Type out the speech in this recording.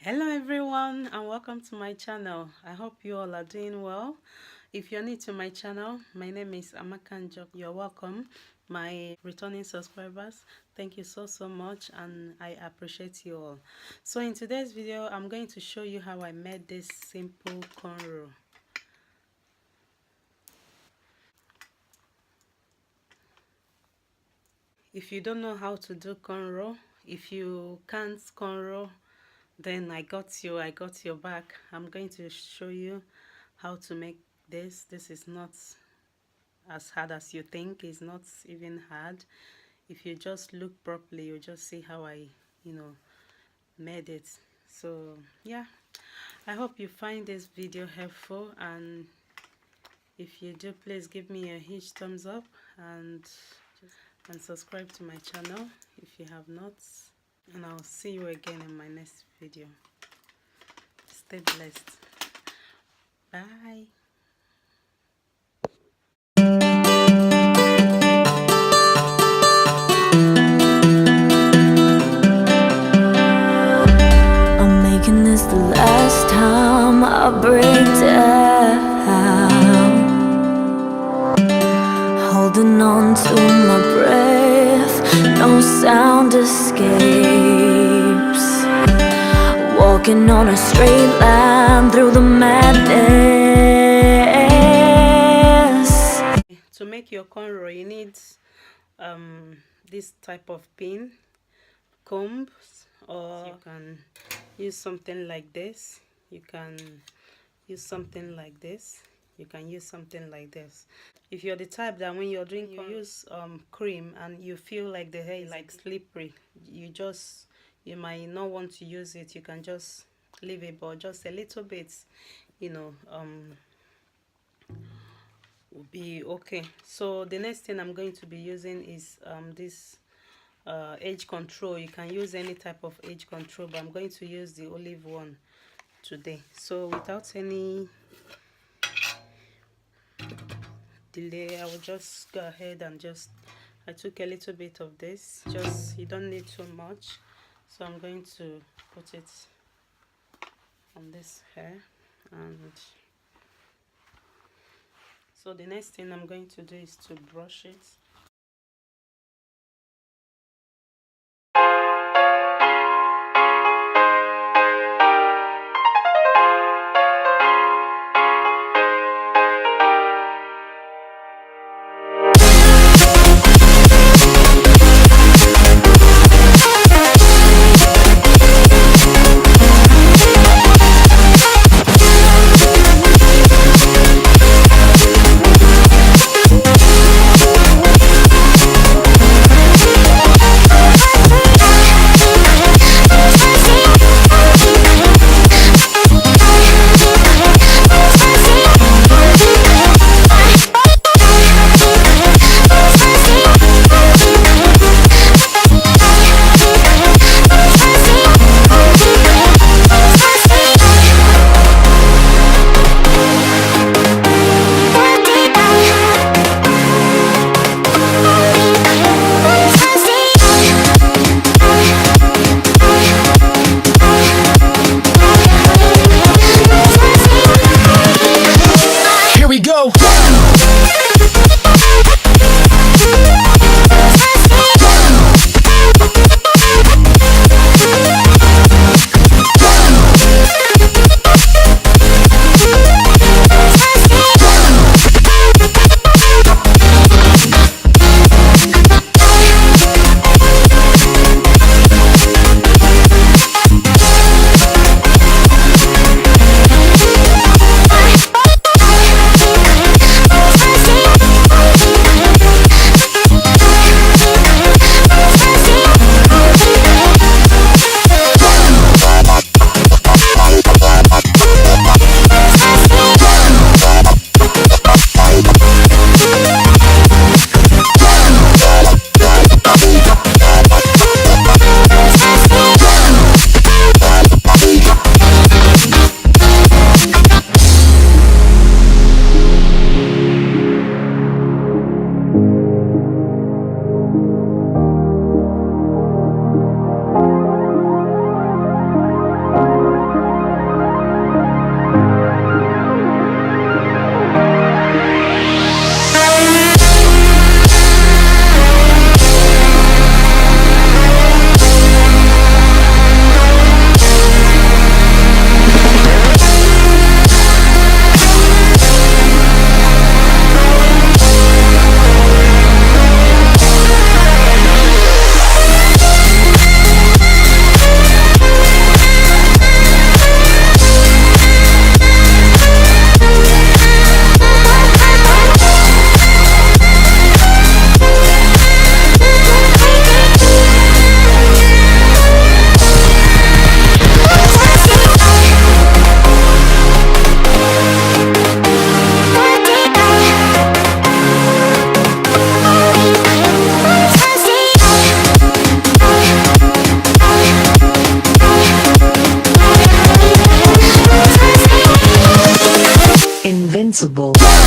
Hello everyone and welcome to my channel. I hope you all are doing well. If you're new to my channel, my name is Amaka Njoku. You're welcome. My returning subscribers, thank you so much and I appreciate you all. So in today's video, I'm going to show you how I made this simple cornrow. If you don't know how to do cornrow, if you can't cornrow, then I got your back. I'm going to show you how to make this. This is not as hard as you think. It's not even hard. If you just look properly, you'll just see how I made it. So yeah, I hope you find this video helpful, and if you do, please give me a huge thumbs up and subscribe to my channel if you have not. And I'll see you again in my next video. Stay blessed. Bye. I'm making this the last time I break down, holding on to my breath, no sound escapes, walking on a straight line through the madness. To make your cornrow, you need this type of pin, combs, or you can use something like this. You can use something like this. You can use something like this. If you're the type that when you're doing, you use cream and you feel like the hair is like slippery, you might not want to use it. You can just leave it, but just a little bit, will be okay. So the next thing I'm going to be using is this edge control. You can use any type of edge control, but I'm going to use the olive one today. So without any delay, I will just go ahead and I took a little bit of this. You don't need too much, so I'm going to put it on this hair. And so the next thing I'm going to do is to brush it. invincible.